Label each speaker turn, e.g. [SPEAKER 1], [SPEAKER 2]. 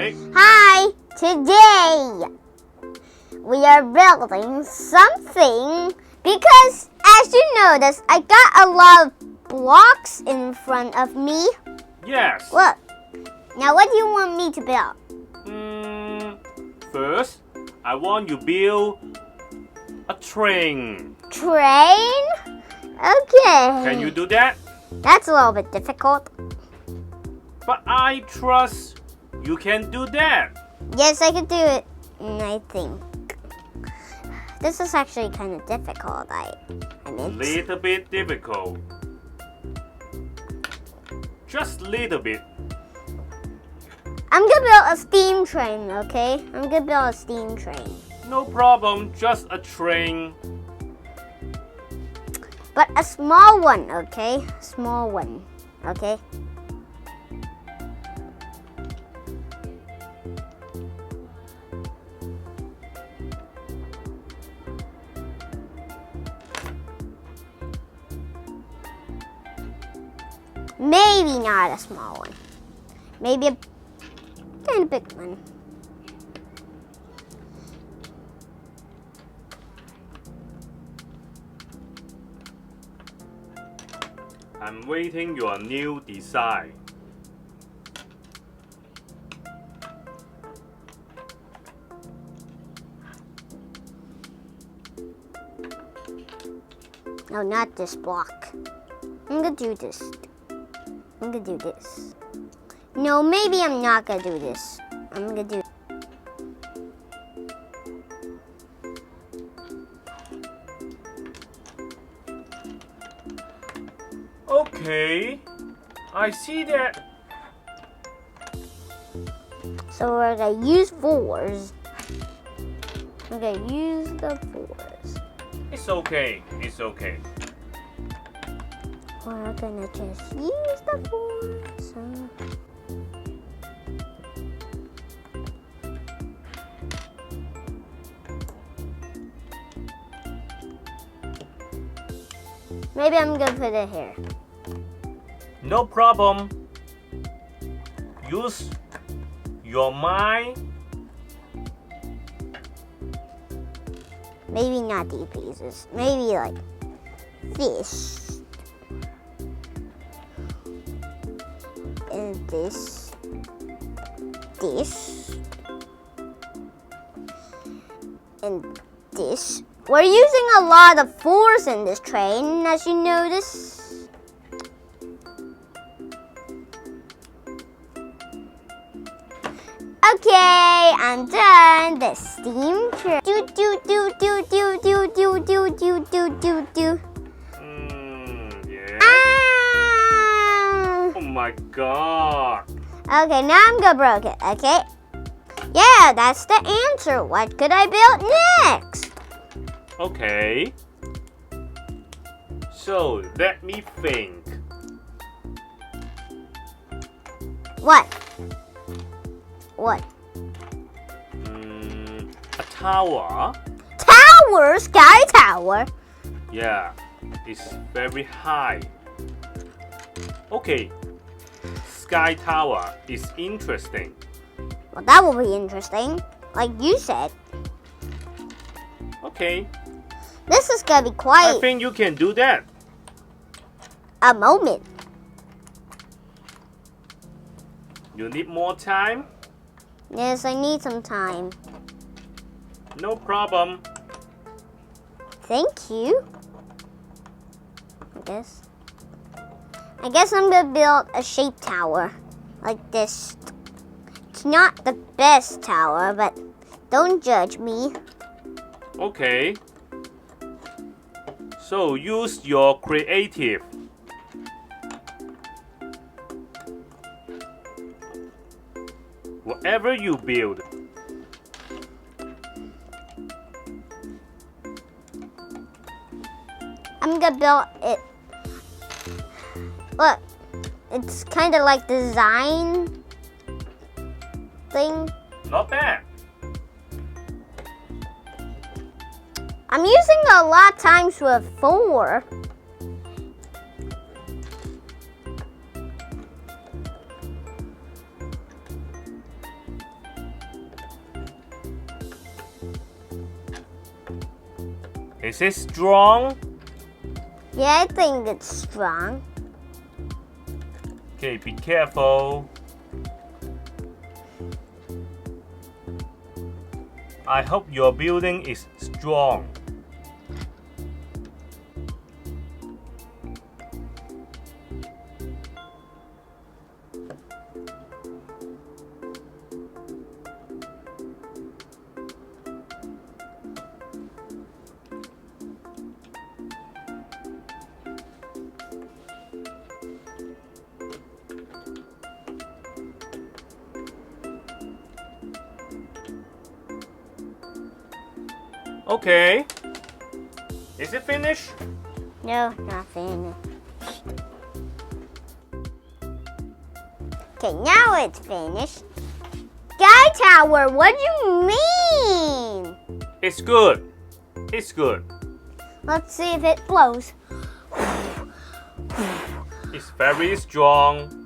[SPEAKER 1] Hi.
[SPEAKER 2] Hi! Today we are building something because as you notice, I got a lot of blocks in front of me.
[SPEAKER 1] Yes.
[SPEAKER 2] Look. Now what do you want me to build?
[SPEAKER 1] First, I want you build a train.
[SPEAKER 2] Train? Okay.
[SPEAKER 1] Can you do that?
[SPEAKER 2] That's a little bit difficult.
[SPEAKER 1] But I trust you can do that.
[SPEAKER 2] Yes, I can do it. I think. This is actually kind of difficult. I mean,
[SPEAKER 1] Little bit difficult. Just little bit.
[SPEAKER 2] I'm gonna build a steam train, okay? I'm gonna build a steam train.
[SPEAKER 1] No problem, just a train.
[SPEAKER 2] But a small one, okay? Small one, okay? Maybe not a small one. Maybe a kind of big one.
[SPEAKER 1] I'm waiting your new design.
[SPEAKER 2] No, not this block. I'm gonna do this. I'm gonna do this. No, maybe I'm not gonna do this. I'm gonna do.
[SPEAKER 1] Okay, I see that.
[SPEAKER 2] So we're gonna use fours. We're gonna use the fours.
[SPEAKER 1] It's okay, it's okay.
[SPEAKER 2] We're gonna just use the fours. Maybe I'm gonna put it here.
[SPEAKER 1] No problem. Use your mind.
[SPEAKER 2] Maybe not these pieces. Maybe like this. And this. This. And this. We're using a lot of fours in this train, as you notice. Okay, I'm done. The steam train. Do do do do do do do do do do do do.
[SPEAKER 1] Yeah.
[SPEAKER 2] Ah!
[SPEAKER 1] Oh my god.
[SPEAKER 2] Okay, now I'm gonna break it. Okay. Yeah, that's the answer. What could I build next?
[SPEAKER 1] Okay. So let me think.
[SPEAKER 2] What? What?
[SPEAKER 1] A tower.
[SPEAKER 2] Tower, sky tower.
[SPEAKER 1] Yeah, it's very high. Okay. Sky tower is interesting.
[SPEAKER 2] Well, that will be interesting. Like you said.
[SPEAKER 1] Okay.
[SPEAKER 2] This is gonna be
[SPEAKER 1] I
[SPEAKER 2] quite
[SPEAKER 1] think you can do that.
[SPEAKER 2] a moment.
[SPEAKER 1] You need more time?
[SPEAKER 2] Yes, I need some time.
[SPEAKER 1] No problem.
[SPEAKER 2] Thank you. I guess I'm gonna build a shape tower. Like this. It's not the best tower, but don't judge me.
[SPEAKER 1] Okay. So use your creative. Whatever you build.
[SPEAKER 2] I'm gonna build it. Look, it's kind of like design thing.
[SPEAKER 1] Not bad.
[SPEAKER 2] I'm using a lot of times with 4.
[SPEAKER 1] Is it strong?
[SPEAKER 2] Yeah, I think it's strong.
[SPEAKER 1] Okay, be careful. I hope your building is strong. Okay. Is it finished?
[SPEAKER 2] No, not finished. Okay, now it's finished. Sky Tower, what do you mean?
[SPEAKER 1] It's good. It's good.
[SPEAKER 2] Let's see if it blows.
[SPEAKER 1] It's very strong.